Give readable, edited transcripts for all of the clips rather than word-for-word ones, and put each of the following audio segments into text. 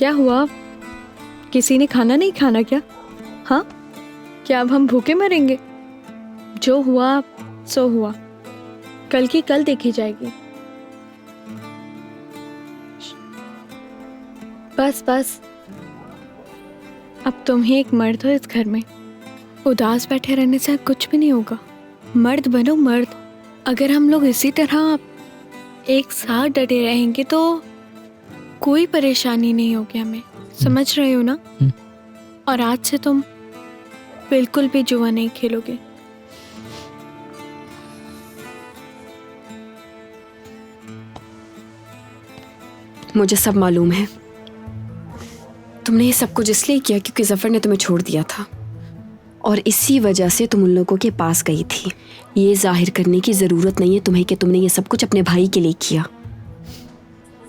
क्या हुआ? किसी ने खाना नहीं खाना क्या? हाँ, क्या अब हम भूखे मरेंगे? जो हुआ सो हुआ, कल की कल देखी जाएगी। बस बस, अब तुम ही एक मर्द हो इस घर में। उदास बैठे रहने से कुछ भी नहीं होगा। मर्द बनो मर्द। अगर हम लोग इसी तरह एक साथ डटे रहेंगे तो कोई परेशानी नहीं होगी हमें, समझ रहे हो ना? और आज से तुम बिल्कुल भी जुआ नहीं खेलोगे। मुझे सब मालूम है। तुमने ये सब कुछ इसलिए किया क्योंकि जफर ने तुम्हें छोड़ दिया था और इसी वजह से तुम उन लोगों के पास गई थी। ये जाहिर करने की जरूरत नहीं है तुम्हें कि तुमने ये सब कुछ अपने भाई के लिए किया।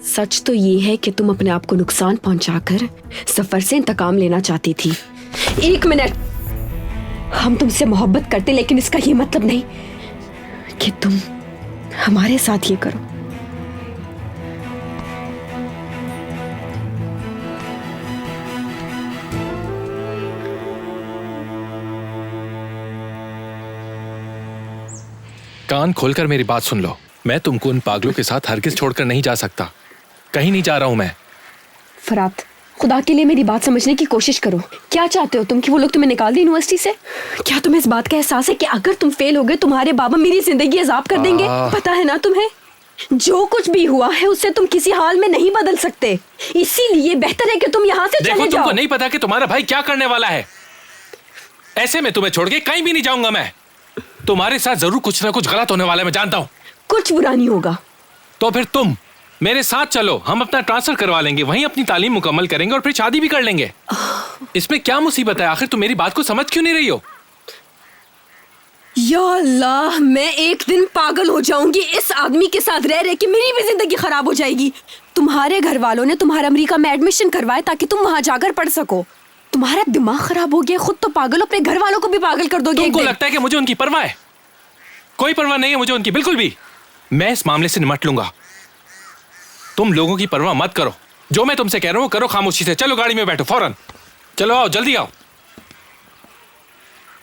सच तो ये है कि तुम अपने आप को नुकसान पहुंचाकर जफर से इंतकाम लेना चाहती थी। एक मिनट, हम तुमसे मोहब्बत करते लेकिन इसका ये मतलब नहीं कि तुम हमारे साथ ये करो। कान खोलकर मेरी बात सुन लो। मैं तुमको उन पागलों के साथ हरगिज छोड़कर नहीं जा सकता। कहीं नहीं जा रहा हूं मैं। फरात, खुदा के लिए मेरी बात समझने की कोशिश करो। क्या चाहते हो तुम कि वो लोग तुम्हें निकाल दें यूनिवर्सिटी से? क्या तुम्हें इस बात का एहसास है कि अगर तुम फेल हो गए तुम्हारे बाबा मेरी जिंदगी अजाब कर देंगे? पता है ना तुम्हें, जो कुछ भी हुआ है उससे तुम किसी हाल में नहीं बदल सकते। इसीलिए बेहतर है कि तुम यहाँ से चले जाओ। तुमको नहीं पता कि तुम्हारा भाई क्या करने वाला है। ऐसे में तुम्हें छोड़ के कहीं भी नहीं जाऊंगा मैं। तुम्हारे साथ जरूर कुछ ना कुछ गलत होने वाला है, मैं जानता हूँ। कुछ बुरा नहीं होगा। तो फिर तुम मेरे साथ चलो, हम अपना ट्रांसफर करवा लेंगे, वहीं अपनी तालीम मुकम्मल करेंगे और फिर शादी भी कर लेंगे। इसमें क्या मुसीबत है? आखिर तुम मेरी बात को समझ क्यों नहीं रही हो? या अल्लाह, मैं एक दिन पागल हो जाऊंगी इस आदमी के साथ रह रहे कि मेरी भी जिंदगी खराब हो जाएगी। तुम्हारे घर वालों ने तुम्हारा अमेरिका में एडमिशन करवाया ताकि तुम वहां जाकर पढ़ सको। तुम्हारा दिमाग खराब हो गया, खुद तो पागल, अपने घर वालों को भी पागल कर दोगे। तुमको लगता है कि मुझे उनकी परवाह है? कोई परवाह नहीं है मुझे उनकी, बिल्कुल भी। मैं इस मामले से निपट लूंगा। तुम लोगों की परवाह मत करो। जो मैं तुमसे कह रहा हूं करो खामोशी से। चलो गाड़ी में बैठो फौरन। चलो आओ, जल्दी आओ।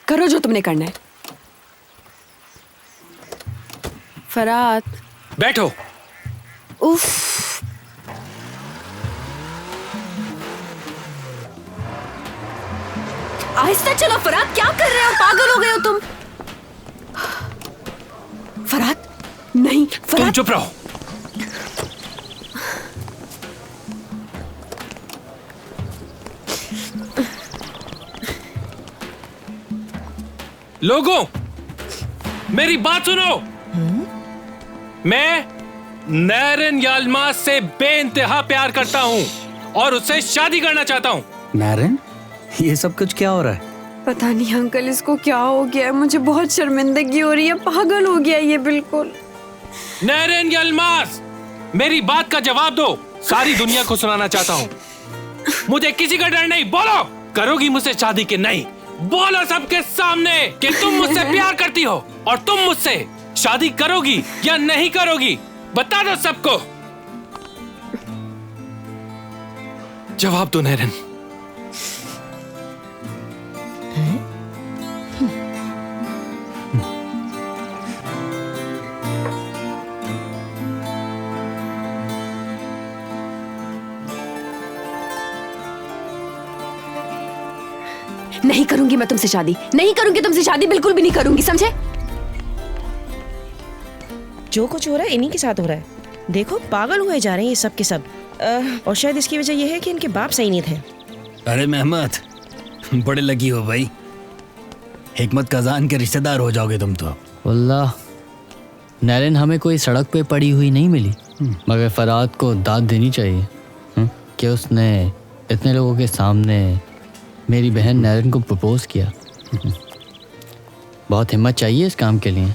करो जो तुमने करना है। फरात, बैठो। उफ, आहिस्ता चलो। फरात, क्या कर रहे हो? पागल हो गए हो तुम? फरात, नहीं फरात, तुम चुप रहो। लोगों, मेरी बात सुनो। मैं नैरन याल्मास से बेइंतहा प्यार करता हूँ और उससे शादी करना चाहता हूँ। नैरन, ये सब कुछ क्या हो रहा है? पता नहीं अंकल, इसको क्या हो गया है। मुझे बहुत शर्मिंदगी हो रही है। पागल हो गया ये बिल्कुल। नैरन याल्मास, मेरी बात का जवाब दो। सारी दुनिया को सुनाना चाहता हूँ। मुझे किसी का डर नहीं। बोलो, करोगी मुझसे शादी के नहीं? बोलो सबके सामने कि तुम मुझसे प्यार करती हो और तुम मुझसे शादी करोगी या नहीं करोगी? बता दो सबको। जवाब दो नैरन। नहीं करूंगी मैं तुमसे शादी, नहीं करूंगी तुमसे शादी, बिल्कुल भी नहीं करूंगी, समझे? जो कुछ हो रहा है इन्हीं के साथ हो रहा है। देखो, पागल हुए जा रहे हैं ये सब के सब। और शायद इसकी वजह यह है कि इनके बाप सही नहीं थे। अरे मेहमद, बड़े लगी हो भाई। हिकमत कजान के रिश्तेदार हो जाओगे तुम तो। वल्लाह, नैरन हमें कोई सड़क पे पड़ी हुई नहीं मिली, मगर फरात को दाद देनी चाहिए कि उसने इतने लोगों के सामने मेरी बहन नैरन को प्रपोज किया। बहुत हिम्मत चाहिए इस काम के लिए।